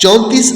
34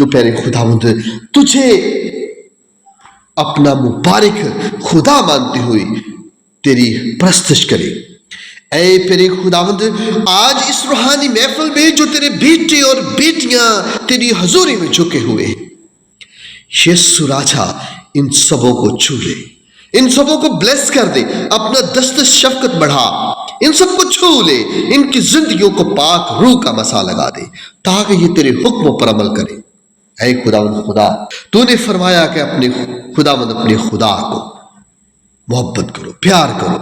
جو پیارے خداوند تجھے اپنا مبارک خدا مانتے ہوئے تیری پرستش کرے۔ اے پیارے خداوند آج اس روحانی محفل میں جو تیرے بیٹے اور بیٹیاں تیری حضوری میں جھکے ہوئے ہیں، یسوع راجا ان سبوں کو چھو لے، ان سبوں کو بلیس کر دے، اپنا دست شفقت بڑھا، ان سب کو چھو لے، ان کی زندگیوں کو پاک روح کا مسا لگا دے تاکہ یہ تیرے حکموں پر عمل کرے۔ اے خداوند خدا، تو نے فرمایا کہ اپنے خداوند اپنے خدا کو محبت کرو، پیار کرو،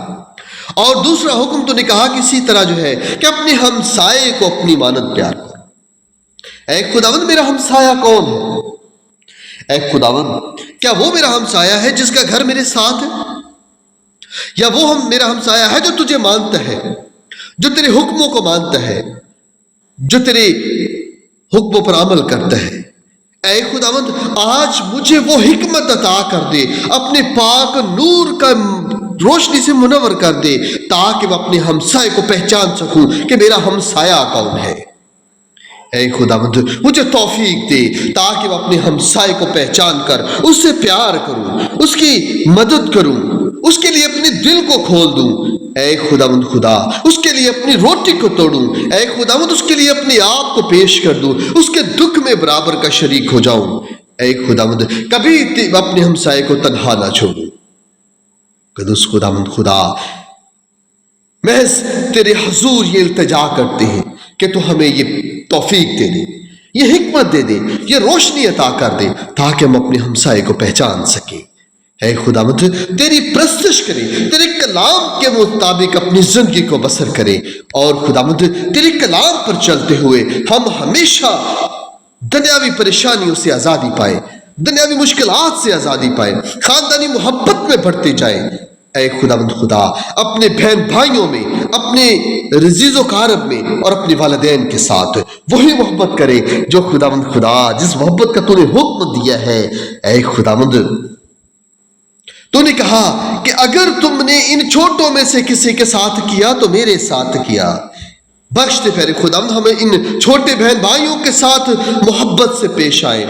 اور دوسرا حکم تو نے کہا کہ اسی طرح جو ہے کہ اپنے ہمسائے کو اپنی مانند پیار کرو۔ اے خداوند میرا ہمسایہ کون ہے؟ اے خداوند کیا وہ میرا ہمسایہ ہے جس کا گھر میرے ساتھ ہے، یا وہ میرا ہمسایہ ہے جو تجھے مانتا ہے، جو تیرے حکموں کو مانتا ہے، جو تیرے حکموں پر عمل کرتا ہے؟ اے خداوند آج مجھے وہ حکمت عطا کر دے، اپنے پاک نور کا روشنی سے منور کر دے تاکہ میں اپنے ہمسائے کو پہچان سکوں کہ میرا ہمسایہ کون ہے۔ اے خداوند مجھے توفیق دے تاکہ میں اپنے ہمسائے کو پہچان کر اس سے پیار کروں، اس کی مدد کروں، اس کے لیے اپنے دل کو کھول دوں۔ اے خداوند خدا اس کے لیے اپنی روٹی کو توڑوں، اے خداوند اس کے لیے اپنے آپ کو پیش کر دوں، اس کے دکھ میں برابر کا شریک ہو جاؤں۔ اے خداوند کبھی اپنے ہمسائے کو تنہا نہ چھوڑوں۔ قدوس خداوند خدا محض تیرے حضور یہ التجا کرتے ہیں کہ تو ہمیں یہ توفیق دے دے، یہ حکمت دے دے، یہ روشنی عطا کر دے تاکہ ہم اپنے ہمسائے کو پہچان سکیں۔ اے خداوند تیری پرستش کرے، تیرے کلام کے مطابق اپنی زندگی کو بسر کرے، اور خداوند تیرے کلام پر چلتے ہوئے ہم ہمیشہ دنیاوی پریشانیوں سے آزادی پائے، دنیاوی مشکلات سے آزادی پائے، خاندانی محبت میں بڑھتے جائیں۔ اے خداوند خدا اپنے بہن بھائیوں میں، اپنے عزیز و اقارب میں اور اپنے والدین کے ساتھ وہی محبت کرے جو خداوند خدا جس محبت کا تو نے حکم دیا ہے۔ اے خداوند تو نے کہا کہ اگر تم نے ان چھوٹوں میں سے کسی کے ساتھ کیا تو میرے ساتھ کیا۔ بخش دے پیارے خداوند ہمیں ان چھوٹے بہن بھائیوں کے ساتھ محبت سے پیش آئے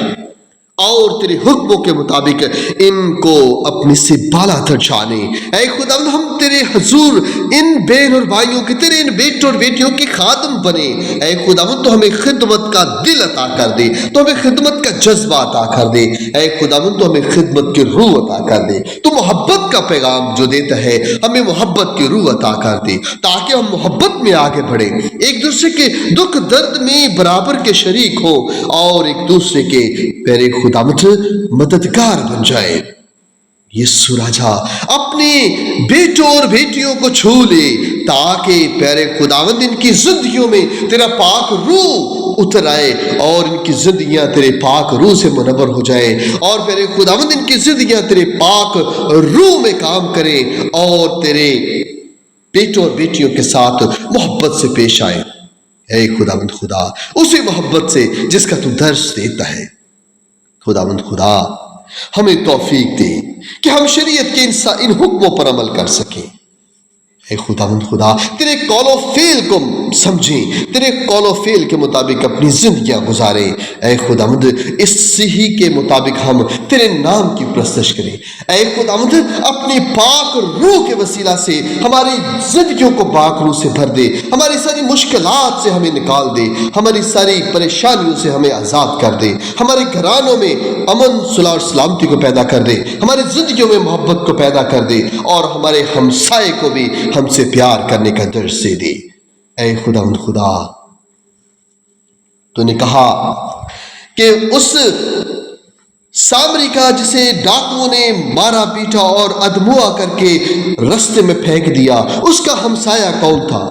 اور تیرے حکموں کے مطابق ان کو اپنے سے بالا تر جانے۔ اے خداوند ہم تیرے حضور ان بہن اور بھائیوں کے، تیرے ان بیٹوں اور بیٹیوں کے خادم بنے۔ اے خداوند تو ہمیں خدمت کا دل عطا کر دے، تو ہمیں خدمت کا جذبہ عطا کر دے۔ اے خداوند تو ہمیں خدمت کی روح عطا کر دے، تو محبت کا پیغام جو دیتا ہے ہمیں محبت کی روح عطا کر دے تاکہ ہم محبت میں آگے بڑھیں، ایک دوسرے کے دکھ درد میں برابر کے شریک ہو اور ایک دوسرے کے پیارے خداوند مددگار بن جائے۔ یسوع راجا اپنے بیٹوں اور بیٹیوں کو چھو لے تاکہ پیارے خداوند ان کی زندگیوں میں تیرا پاک روح اتر آئے اور ان کی زندگیاں تیرے پاک روح سے منور ہو جائے، اور پیارے خداوند ان کی زندگیاں تیرے پاک روح میں کام کرے اور تیرے بیٹوں اور بیٹیوں کے ساتھ محبت سے پیش آئے۔ اے خداوند خدا اسی محبت سے جس کا تو درس دیتا ہے، خداوند خدا ہمیں توفیق دے کہ ہم شریعت کے ان حکموں پر عمل کر سکیں۔ اے خداوند خدا تیرے قول و فعل کو سمجھیں، تیرے قول و فعل کے مطابق اپنی زندگیاں گزاریں۔ اے خداوند اسی کے مطابق ہم تیرے نام کی پرستش کریں۔ اے خداوند اپنی پاک روح کے وسیلہ سے ہماری زندگیوں کو پاک روح سے بھر دے، ہماری ساری مشکلات سے ہمیں نکال دے، ہماری ساری پریشانیوں سے ہمیں آزاد کر دے، ہمارے گھرانوں میں امن صلح اور سلامتی کو پیدا کر دے، ہماری زندگیوں میں محبت کو پیدا کر دے، اور ہمارے ہمسائے کو بھی ہم سے پیار کرنے کا درس دے۔ اے خداوند خدا تو نے کہا کہ اس سامری کا جسے ڈاکوؤں نے مارا پیٹا اور ادموا کر کے رستے میں پھینک دیا، اس کا ہمسایہ کون تھا؟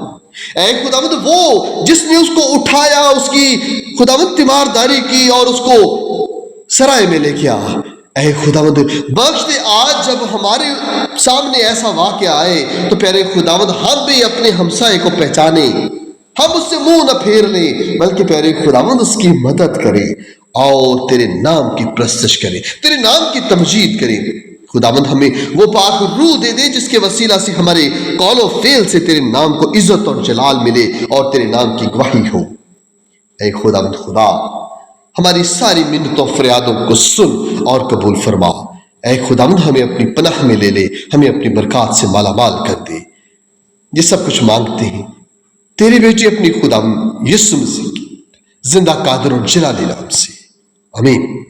اے خداوند وہ جس نے اس کو اٹھایا، اس کی خداوند تیمارداری کی اور اس کو سرائے میں لے گیا۔ اے خداوند بخش دے آج جب ہمارے سامنے ایسا واقعہ آئے تو پیارے خداوند ہم بھی اپنے ہمسائے کو پہچانیں، ہم اس سے منہ نہ پھیر لیں بلکہ پیارے خداوند اس کی مدد کریں اور تیرے نام کی پرستش کریں، تیرے نام کی تمجید کریں۔ خداوند ہمیں وہ پاک روح دے دے جس کے وسیلہ سے ہمارے قول و فعل سے تیرے نام کو عزت اور جلال ملے اور تیرے نام کی گواہی ہو۔ اے خداوند خدا ہماری ساری منتوں فریادوں کو سن اور قبول فرما۔ اے خداوند ہمیں اپنی پناہ میں لے لے، ہمیں اپنی برکات سے مالا مال کر دے۔ یہ سب کچھ مانگتے ہیں تیرے بیٹے اپنی خداوند یسوع مسیح کی زندہ قادر اور جلالی نام سے، آمین۔